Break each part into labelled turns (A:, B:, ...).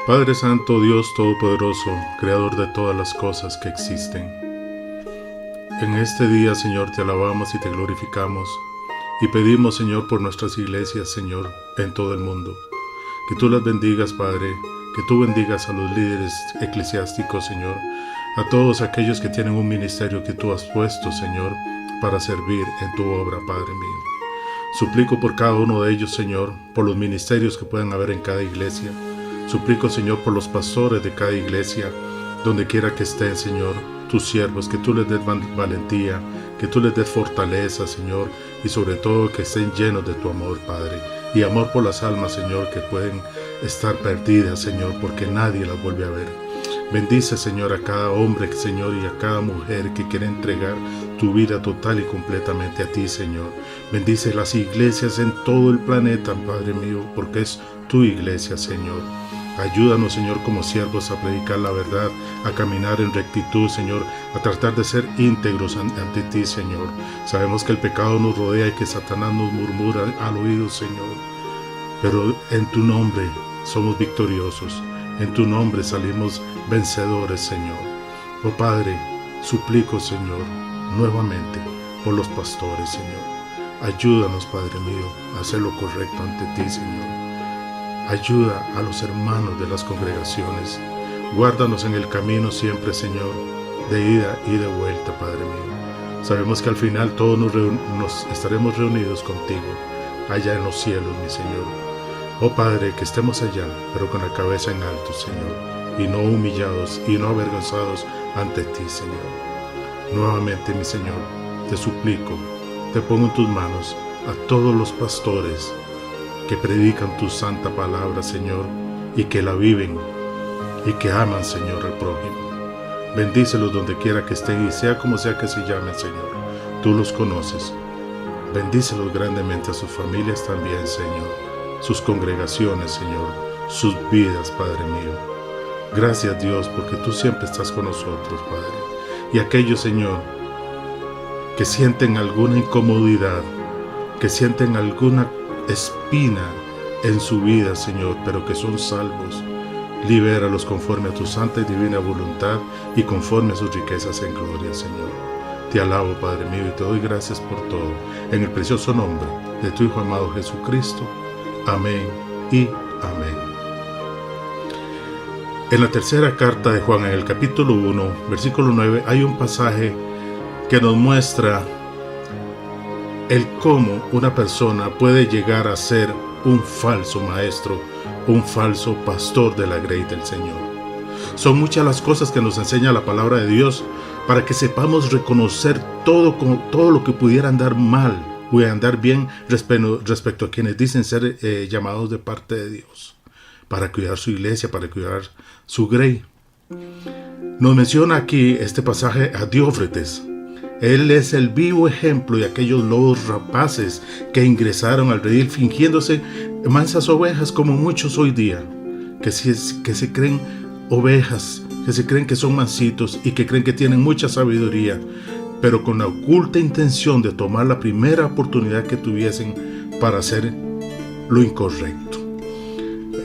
A: Padre Santo, Dios Todopoderoso, Creador de todas las cosas que existen. En este día, Señor, te alabamos y te glorificamos y pedimos, Señor, por nuestras iglesias, Señor, en todo el mundo. Que tú las bendigas, Padre, que tú bendigas a los líderes eclesiásticos, Señor, a todos aquellos que tienen un ministerio que tú has puesto, Señor, para servir en tu obra, Padre mío. Suplico por cada uno de ellos, Señor, por los ministerios que puedan haber en cada iglesia. Suplico, Señor, por los pastores de cada iglesia, donde quiera que estén, Señor, tus siervos, que tú les des valentía, que tú les des fortaleza, Señor, y sobre todo que estén llenos de tu amor, Padre, y amor por las almas, Señor, que pueden estar perdidas, Señor, porque nadie las vuelve a ver. Bendice, Señor, a cada hombre, Señor, y a cada mujer que quiere entregar tu vida total y completamente a ti, Señor. Bendice las iglesias en todo el planeta, Padre mío, porque es tu iglesia, Señor. Ayúdanos, Señor, como siervos a predicar la verdad, a caminar en rectitud, Señor, a tratar de ser íntegros ante ti, Señor. Sabemos que el pecado nos rodea y que Satanás nos murmura al oído, Señor. Pero en tu nombre somos victoriosos, en tu nombre salimos vencedores, Señor. Oh Padre, suplico, Señor, nuevamente por los pastores, Señor. Ayúdanos, Padre mío, a hacer lo correcto ante ti, Señor. Ayuda a los hermanos de las congregaciones. Guárdanos en el camino siempre, Señor, de ida y de vuelta, Padre mío. Sabemos que al final todos nos estaremos reunidos contigo, allá en los cielos, mi Señor. Oh Padre, que estemos allá, pero con la cabeza en alto, Señor, y no humillados y no avergonzados ante ti, Señor. Nuevamente, mi Señor, te suplico, te pongo en tus manos a todos los pastores que predican tu santa palabra, Señor, y que la viven, y que aman, Señor, al prójimo. Bendícelos donde quiera que estén, y sea como sea que se llamen, Señor. Tú los conoces. Bendícelos grandemente a sus familias también, Señor, sus congregaciones, Señor, sus vidas, Padre mío. Gracias, Dios, porque tú siempre estás con nosotros, Padre. Y aquellos, Señor, que sienten alguna incomodidad, que sienten alguna espina en su vida, Señor, pero que son salvos, libéralos conforme a tu santa y divina voluntad y conforme a sus riquezas en gloria, Señor. Te alabo, Padre mío, y te doy gracias por todo, en el precioso nombre de tu Hijo amado Jesucristo. Amén y amén. En la tercera carta de Juan, en el capítulo 1, versículo 9, hay un pasaje que nos muestra el cómo una persona puede llegar a ser un falso maestro, un falso pastor de la grey del Señor. Son muchas las cosas que nos enseña la palabra de Dios para que sepamos reconocer todo lo que pudiera andar mal o andar bien respecto a quienes dicen ser llamados de parte de Dios, para cuidar su iglesia, para cuidar su grey. Nos menciona aquí este pasaje a Diófretes. Él es el vivo ejemplo de aquellos lobos rapaces que ingresaron al redil fingiéndose mansas ovejas, como muchos hoy día, que se creen ovejas, que se creen que son mansitos y que creen que tienen mucha sabiduría, pero con la oculta intención de tomar la primera oportunidad que tuviesen para hacer lo incorrecto.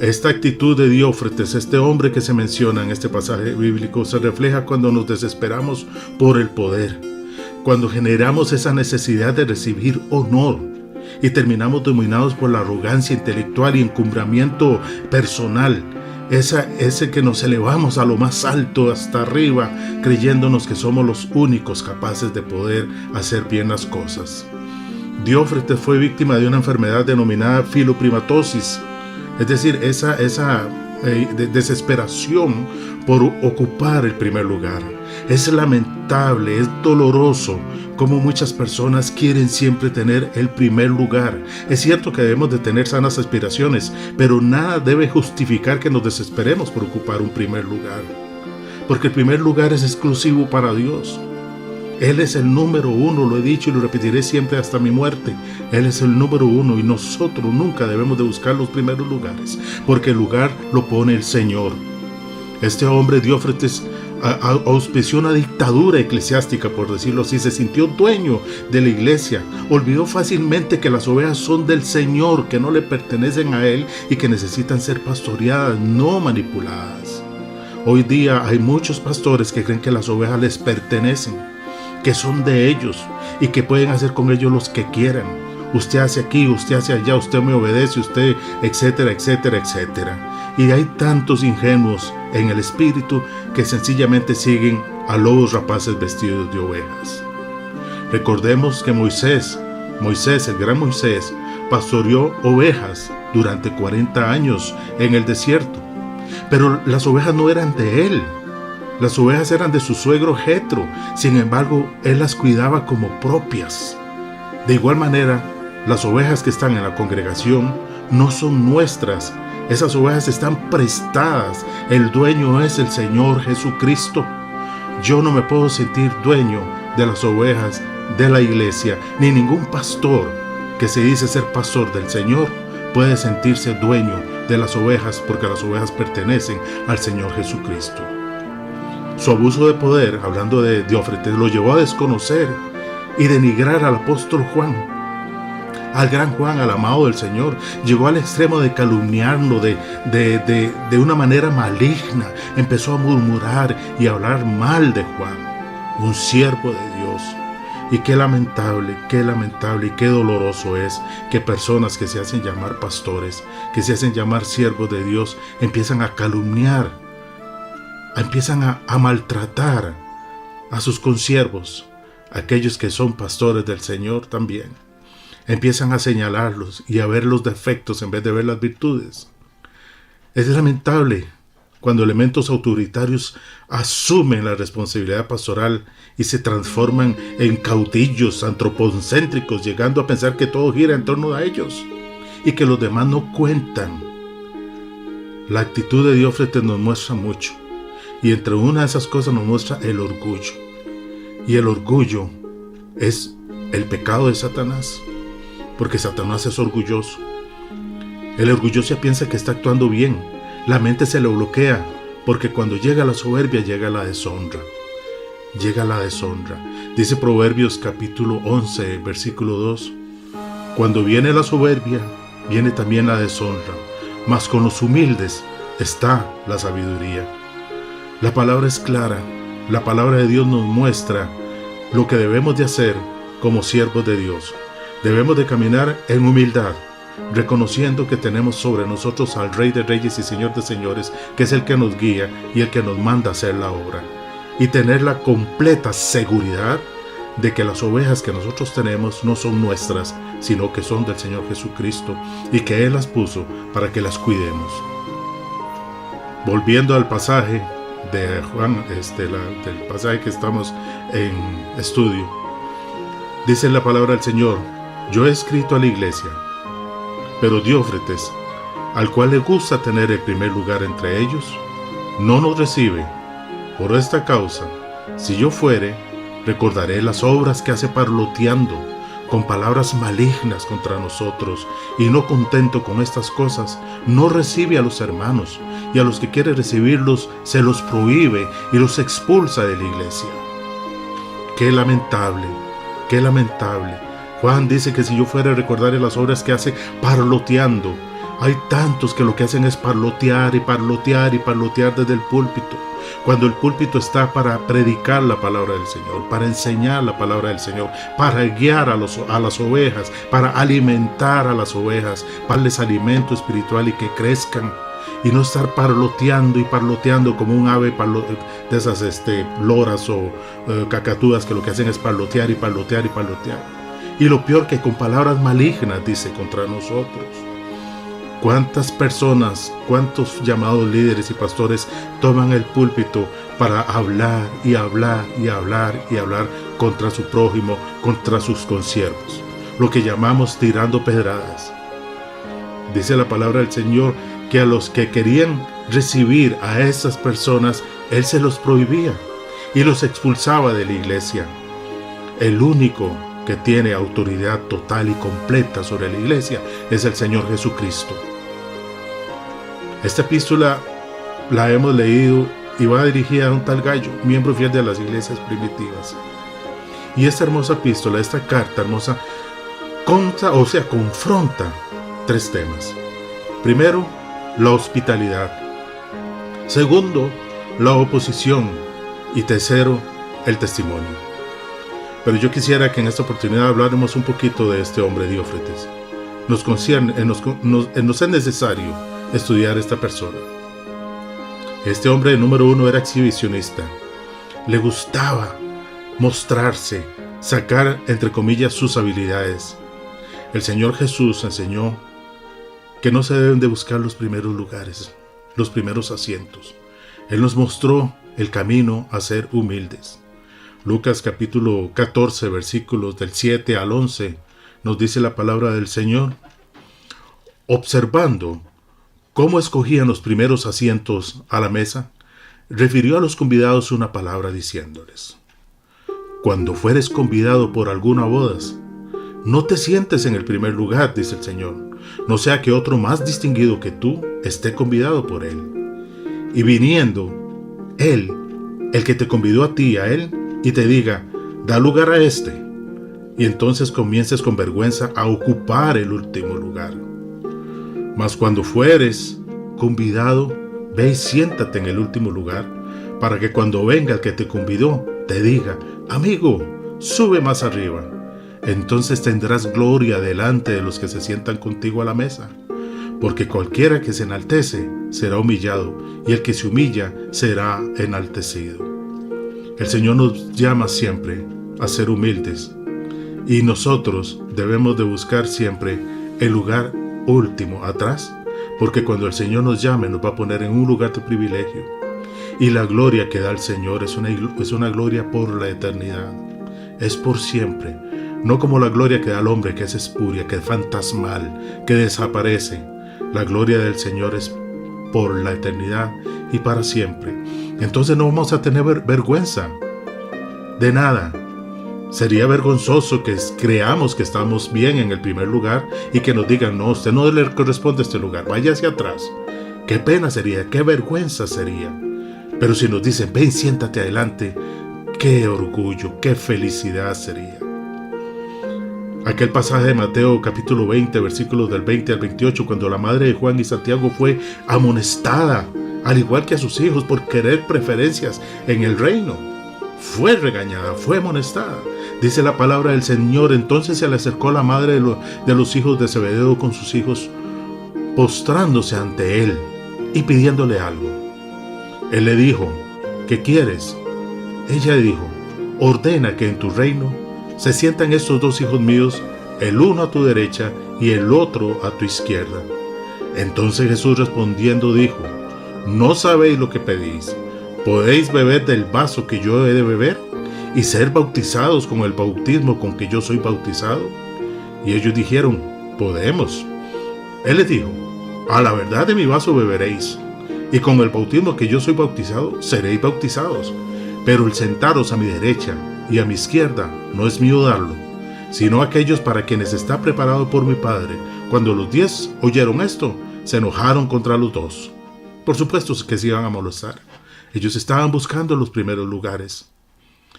A: Esta actitud de Diófretes, este hombre que se menciona en este pasaje bíblico, se refleja cuando nos desesperamos por el poder, cuando generamos esa necesidad de recibir honor y terminamos dominados por la arrogancia intelectual y encumbramiento personal, ese que nos elevamos a lo más alto, hasta arriba, creyéndonos que somos los únicos capaces de poder hacer bien las cosas. Diófretes fue víctima de una enfermedad denominada filoprimatosis, es decir, esa desesperación por ocupar el primer lugar. Es lamentable, es doloroso como muchas personas quieren siempre tener el primer lugar. Es cierto que debemos de tener sanas aspiraciones, pero nada debe justificar que nos desesperemos por ocupar un primer lugar, porque el primer lugar es exclusivo para Dios. Él es el número uno, lo he dicho y lo repetiré siempre hasta mi muerte. Él es el número uno y nosotros nunca debemos de buscar los primeros lugares, porque el lugar lo pone el Señor. Este hombre Diófretes auspició una dictadura eclesiástica, por decirlo así, se sintió dueño de la iglesia, olvidó fácilmente que las ovejas son del Señor, que no le pertenecen a Él y que necesitan ser pastoreadas, no manipuladas. Hoy día hay muchos pastores que creen que las ovejas les pertenecen, que son de ellos y que pueden hacer con ellos los que quieran. Usted hace aquí, usted hace allá, usted me obedece, usted, etcétera, etcétera, etcétera. Y hay tantos ingenuos en el espíritu que sencillamente siguen a lobos rapaces vestidos de ovejas. Recordemos que Moisés, el gran Moisés, pastoreó ovejas durante 40 años en el desierto. Pero las ovejas no eran de él. Las ovejas eran de su suegro Jetro. Sin embargo, él las cuidaba como propias. De igual manera, las ovejas que están en la congregación no son nuestras. Esas ovejas están prestadas. El dueño es el Señor Jesucristo. Yo no me puedo sentir dueño de las ovejas de la iglesia, ni ningún pastor que se dice ser pastor del Señor puede sentirse dueño de las ovejas, porque las ovejas pertenecen al Señor Jesucristo. Su abuso de poder, hablando de Diófretes, lo llevó a desconocer y denigrar al apóstol Juan, al gran Juan, al amado del Señor. Llegó al extremo de calumniarlo de una manera maligna. Empezó a murmurar y a hablar mal de Juan, un siervo de Dios. Y qué lamentable y qué doloroso es que personas que se hacen llamar pastores, que se hacen llamar siervos de Dios, empiezan a calumniar, empiezan a maltratar a sus consiervos, aquellos que son pastores del Señor también. Empiezan a señalarlos y a ver los defectos en vez de ver las virtudes. Es lamentable cuando elementos autoritarios asumen la responsabilidad pastoral y se transforman en caudillos antropocéntricos, llegando a pensar que todo gira en torno a ellos y que los demás no cuentan. La actitud de Diófretes nos muestra mucho, y entre una de esas cosas nos muestra el orgullo. Y el orgullo es el pecado de Satanás, porque Satanás es orgulloso. El orgulloso piensa que está actuando bien. La mente se lo bloquea, porque cuando llega la soberbia, llega la deshonra. Llega la deshonra. Dice Proverbios capítulo 11, versículo 2. Cuando viene la soberbia, viene también la deshonra, mas con los humildes está la sabiduría. La palabra es clara. La palabra de Dios nos muestra lo que debemos de hacer como siervos de Dios. Debemos de caminar en humildad, reconociendo que tenemos sobre nosotros al Rey de Reyes y Señor de Señores, que es el que nos guía y el que nos manda a hacer la obra, y tener la completa seguridad de que las ovejas que nosotros tenemos no son nuestras, sino que son del Señor Jesucristo, y que Él las puso para que las cuidemos. Volviendo al pasaje de Juan, del pasaje que estamos en estudio, dice la palabra del Señor: yo he escrito a la iglesia, pero Diófretes, al cual le gusta tener el primer lugar entre ellos, no nos recibe. Por esta causa, si yo fuere, recordaré las obras que hace parloteando con palabras malignas contra nosotros, y no contento con estas cosas, no recibe a los hermanos, y a los que quiere recibirlos se los prohíbe y los expulsa de la iglesia. Qué lamentable, qué lamentable. Juan dice que si yo fuera a recordarle las obras que hace parloteando. Hay tantos que lo que hacen es parlotear y parlotear y parlotear desde el púlpito, cuando el púlpito está para predicar la palabra del Señor, para enseñar la palabra del Señor, para guiar a las ovejas, para alimentar a las ovejas, para darles alimento espiritual y que crezcan, y no estar parloteando y parloteando como un ave de esas loras o cacatúas que lo que hacen es parlotear y parlotear y parlotear. Y lo peor, que con palabras malignas dice contra nosotros. ¿Cuántas personas, cuántos llamados líderes y pastores toman el púlpito para hablar y hablar y hablar y hablar contra su prójimo, contra sus consiervos? Lo que llamamos tirando pedradas. Dice la palabra del Señor que a los que querían recibir a esas personas, Él se los prohibía y los expulsaba de la iglesia. El único que tiene autoridad total y completa sobre la iglesia es el Señor Jesucristo. Esta epístola la hemos leído y va dirigida a un tal Gallo, miembro fiel de las iglesias primitivas. Y esta hermosa epístola, esta carta hermosa, confronta tres temas. Primero, la hospitalidad. Segundo, la oposición. Y tercero, el testimonio. Pero yo quisiera que en esta oportunidad habláramos un poquito de este hombre Diófretes. Nos es necesario estudiar esta persona. Este hombre, número uno, era exhibicionista. Le gustaba mostrarse, sacar, entre comillas, sus habilidades. El Señor Jesús enseñó que no se deben de buscar los primeros lugares, los primeros asientos. Él nos mostró el camino a ser humildes. Lucas capítulo 14, versículos del 7 al 11, nos dice la palabra del Señor. Observando cómo escogían los primeros asientos a la mesa, refirió a los convidados una palabra diciéndoles: cuando fueres convidado por alguna boda, no te sientes en el primer lugar, dice el Señor, no sea que otro más distinguido que tú esté convidado por él. Y viniendo él, el que te convidó a ti, a él, y te diga: da lugar a este, y entonces comiences con vergüenza a ocupar el último lugar. Mas cuando fueres convidado, ve y siéntate en el último lugar, para que cuando venga el que te convidó, te diga: amigo, sube más arriba. Entonces tendrás gloria delante de los que se sientan contigo a la mesa. Porque cualquiera que se enaltece será humillado, y el que se humilla será enaltecido. El Señor nos llama siempre a ser humildes, y nosotros debemos de buscar siempre el lugar último, atrás, porque cuando el Señor nos llame nos va a poner en un lugar de privilegio. Y la gloria que da el Señor es una gloria por la eternidad, es por siempre, no como la gloria que da el hombre, que es espuria, que es fantasmal, que desaparece. La gloria del Señor es por la eternidad y para siempre. Entonces no vamos a tener vergüenza de nada. Sería vergonzoso que creamos que estamos bien en el primer lugar y que nos digan: no, usted no le corresponde a este lugar, vaya hacia atrás. Qué pena sería, qué vergüenza sería. Pero si nos dicen: ven, siéntate adelante, qué orgullo, qué felicidad sería. Aquel pasaje de Mateo capítulo 20, versículos del 20 al 28, cuando la madre de Juan y Santiago fue amonestada, al igual que a sus hijos, por querer preferencias en el reino. Fue regañada, fue amonestada. Dice la palabra del Señor: entonces se le acercó la madre de los hijos de Zebedeo con sus hijos, postrándose ante él y pidiéndole algo. Él le dijo: ¿qué quieres? Ella dijo: ordena que en tu reino se sientan estos dos hijos míos, el uno a tu derecha y el otro a tu izquierda. Entonces Jesús respondiendo dijo: ¿no sabéis lo que pedís? ¿Podéis beber del vaso que yo he de beber y ser bautizados con el bautismo con que yo soy bautizado? Y ellos dijeron: podemos. Él les dijo: a la verdad de mi vaso beberéis, y con el bautismo que yo soy bautizado seréis bautizados. Pero el sentaros a mi derecha y a mi izquierda no es mío darlo, sino aquellos para quienes está preparado por mi Padre. Cuando los 10 oyeron esto, se enojaron contra los dos. Por supuesto que se iban a molestar. Ellos estaban buscando los primeros lugares.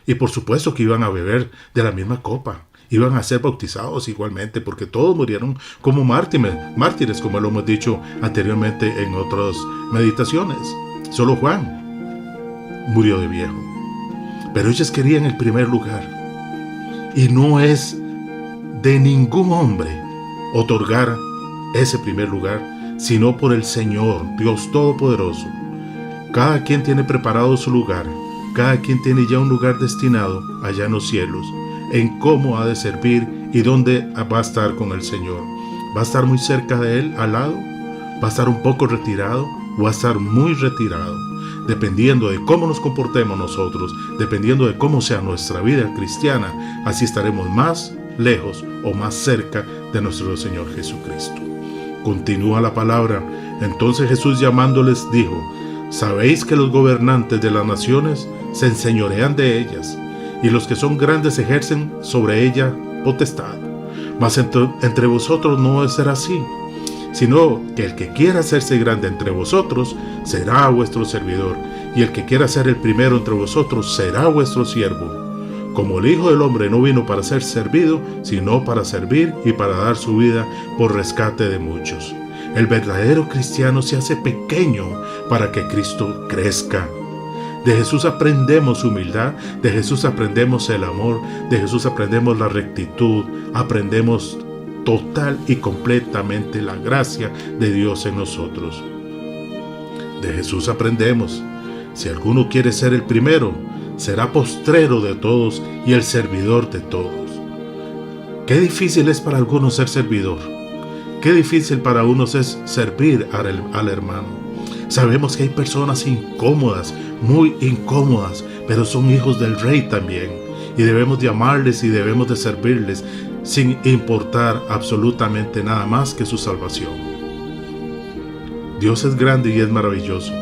A: Y por supuesto que iban a beber de la misma copa. Iban a ser bautizados igualmente, porque todos murieron como mártires, como lo hemos dicho anteriormente en otras meditaciones. Solo Juan murió de viejo. Pero ellos querían el primer lugar. Y no es de ningún hombre otorgar ese primer lugar, sino por el Señor, Dios Todopoderoso. Cada quien tiene preparado su lugar. Cada quien tiene ya un lugar destinado allá en los cielos, en cómo ha de servir y dónde va a estar con el Señor. ¿Va a estar muy cerca de Él, al lado? ¿Va a estar un poco retirado o va a estar muy retirado? Dependiendo de cómo nos comportemos nosotros, dependiendo de cómo sea nuestra vida cristiana, así estaremos más lejos o más cerca de nuestro Señor Jesucristo. Continúa la palabra. Entonces Jesús llamándoles dijo: ¿sabéis que los gobernantes de las naciones se enseñorean de ellas, y los que son grandes ejercen sobre ella potestad? Mas entre vosotros no debe ser así, sino que el que quiera hacerse grande entre vosotros será vuestro servidor, y el que quiera ser el primero entre vosotros será vuestro siervo. Como el Hijo del Hombre no vino para ser servido, sino para servir y para dar su vida por rescate de muchos. El verdadero cristiano se hace pequeño para que Cristo crezca. De Jesús aprendemos humildad, de Jesús aprendemos el amor, de Jesús aprendemos la rectitud, aprendemos total y completamente la gracia de Dios en nosotros. De Jesús aprendemos: si alguno quiere ser el primero, será postrero de todos y el servidor de todos. Qué difícil es para algunos ser servidor. Qué difícil para unos es servir al hermano. Sabemos que hay personas incómodas, muy incómodas, pero son hijos del Rey también. Y debemos de amarles y debemos de servirles sin importar absolutamente nada más que su salvación. Dios es grande y es maravilloso.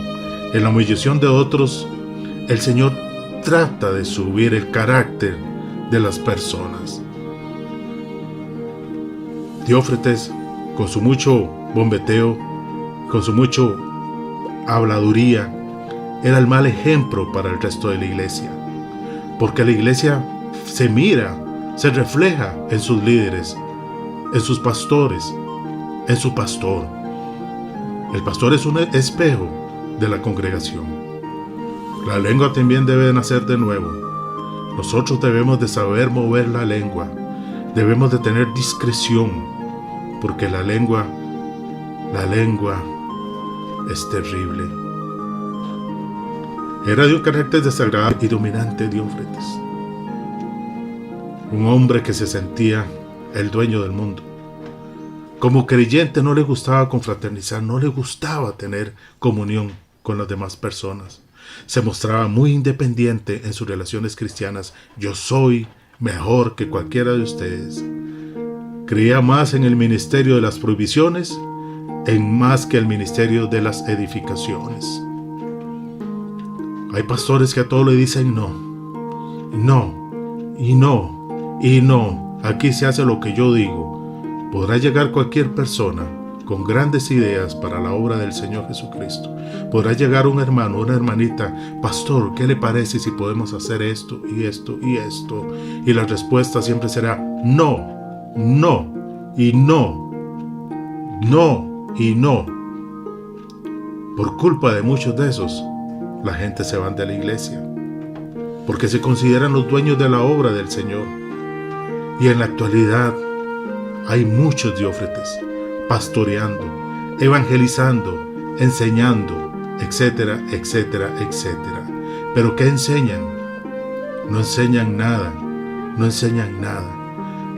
A: En la humillación de otros, el Señor trata de subir el carácter de las personas. Diófretes, con su mucho bombeteo, con su mucho habladuría, era el mal ejemplo para el resto de la iglesia, porque la iglesia se mira, se refleja en sus líderes, en sus pastores, en su pastor. El pastor es un espejo de la congregación. La lengua también debe nacer de nuevo. Nosotros debemos de saber mover la lengua, debemos de tener discreción, porque la lengua es terrible. Era de un carácter desagradable y dominante Diófretes, un hombre que se sentía el dueño del mundo. Como creyente no le gustaba confraternizar, no le gustaba tener comunión con las demás personas. Se mostraba muy independiente en sus relaciones cristianas. Yo soy mejor que cualquiera de ustedes. Creía más en el ministerio de las prohibiciones más que el ministerio de las edificaciones. Hay pastores que a todo le dicen no, y no. Aquí se hace lo que yo digo. Podrá llegar cualquier persona con grandes ideas para la obra del Señor Jesucristo. Podrá llegar un hermano, una hermanita: pastor, ¿qué le parece si podemos hacer esto y esto y esto? Y la respuesta siempre será no. Por culpa de muchos de esos, la gente se van de la iglesia, porque se consideran los dueños de la obra del Señor. Y en la actualidad hay muchos Diófretes pastoreando, evangelizando, enseñando, etcétera. ¿Pero qué enseñan? No enseñan nada.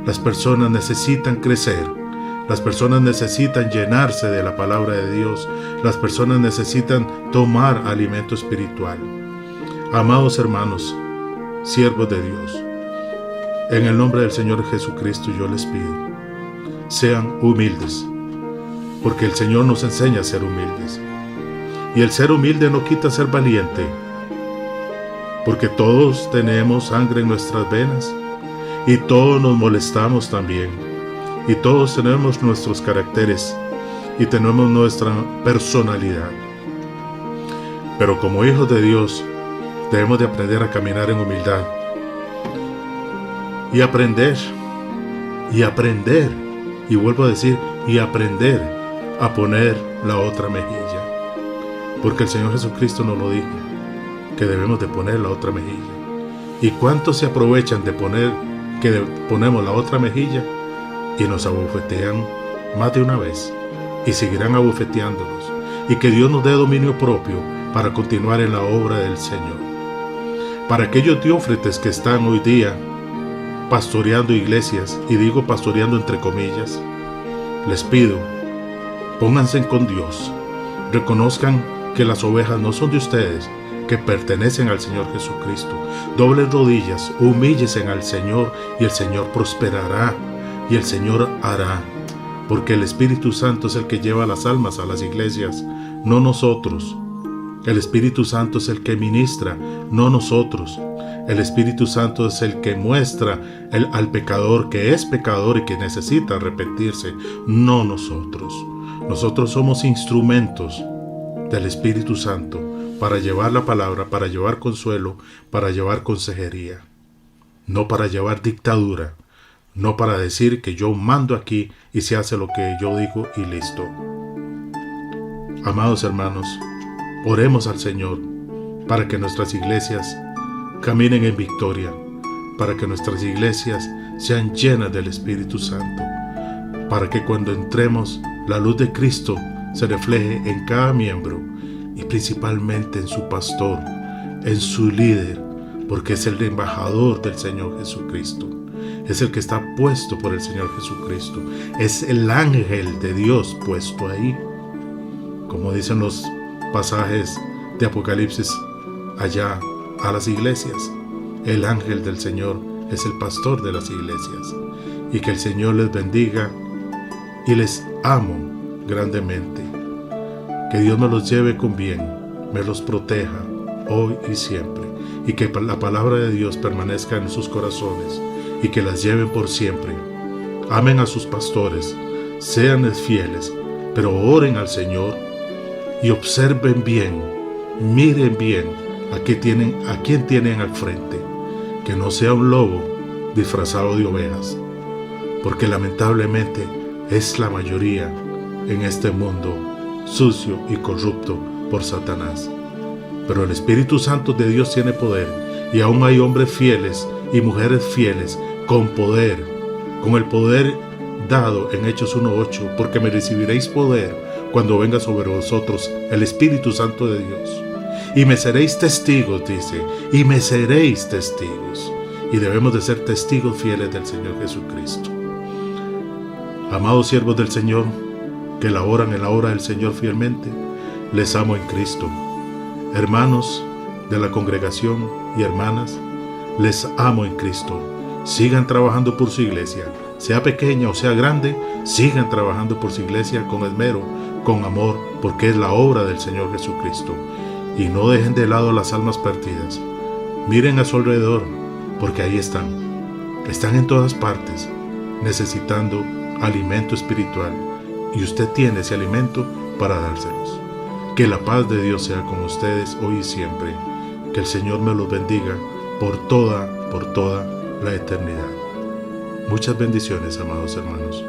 A: Las personas necesitan crecer. Las personas necesitan llenarse de la palabra de Dios. Las personas necesitan tomar alimento espiritual. Amados hermanos, siervos de Dios, en el nombre del Señor Jesucristo yo les pido: sean humildes, porque el Señor nos enseña a ser humildes. Y el ser humilde no quita ser valiente, porque todos tenemos sangre en nuestras venas y todos nos molestamos también. Y todos tenemos nuestros caracteres y tenemos nuestra personalidad. Pero como hijos de Dios debemos de aprender a caminar en humildad y aprender, y vuelvo a decir, y aprender a poner la otra mejilla. Porque el Señor Jesucristo nos lo dijo, que debemos de poner la otra mejilla. ¿Y cuántos se aprovechan de ponemos la otra mejilla y nos abofetean más de una vez y seguirán abofeteándonos? Y que Dios nos dé dominio propio para continuar en la obra del Señor. Para aquellos Diófretes que están hoy día pastoreando iglesias, y digo pastoreando entre comillas, les pido: pónganse con Dios, reconozcan que las ovejas no son de ustedes, que pertenecen al Señor Jesucristo. Doblen rodillas, humíllense al Señor y el Señor prosperará y el Señor hará, porque el Espíritu Santo es el que lleva las almas a las iglesias, no nosotros. El Espíritu Santo es el que ministra, no nosotros. El Espíritu Santo es el que muestra al pecador que es pecador y que necesita arrepentirse, no nosotros. Nosotros somos instrumentos del Espíritu Santo para llevar la palabra, para llevar consuelo, para llevar consejería, no para llevar dictadura, no para decir que yo mando aquí y se hace lo que yo digo y listo. Amados hermanos, oremos al Señor para que nuestras iglesias caminen en victoria, para que nuestras iglesias sean llenas del Espíritu Santo, para que cuando entremos la luz de Cristo se refleje en cada miembro y principalmente en su pastor, en su líder, porque es el embajador del Señor Jesucristo, es el que está puesto por el Señor Jesucristo, es el ángel de Dios puesto ahí, como dicen los pasajes de Apocalipsis allá a las iglesias. El ángel del Señor es el pastor de las iglesias, y que el Señor les bendiga y les amo grandemente. Que Dios me los lleve con bien, me los proteja hoy y siempre, y que la palabra de Dios permanezca en sus corazones y que las lleven por siempre. Amen a sus pastores, sean fieles, pero oren al Señor y observen bien, miren bien a quién tienen al frente, que no sea un lobo disfrazado de ovejas, porque lamentablemente es la mayoría en este mundo sucio y corrupto por Satanás. Pero el Espíritu Santo de Dios tiene poder, y aún hay hombres fieles y mujeres fieles con poder, con el poder dado en Hechos 1:8, porque me recibiréis poder cuando venga sobre vosotros el Espíritu Santo de Dios. Y me seréis testigos, dice, y me seréis testigos. Y debemos de ser testigos fieles del Señor Jesucristo. Amados siervos del Señor, que laboran en la obra del Señor fielmente, les amo en Cristo. Hermanos de la congregación y hermanas, les amo en Cristo. Sigan trabajando por su iglesia, sea pequeña o sea grande, sigan trabajando por su iglesia con esmero, con amor, porque es la obra del Señor Jesucristo. Y no dejen de lado las almas perdidas. Miren a su alrededor, porque ahí están en todas partes, necesitando alimento espiritual, y usted tiene ese alimento para dárselos. Que la paz de Dios sea con ustedes hoy y siempre. Que el Señor me los bendiga por toda la eternidad. Muchas bendiciones, amados hermanos.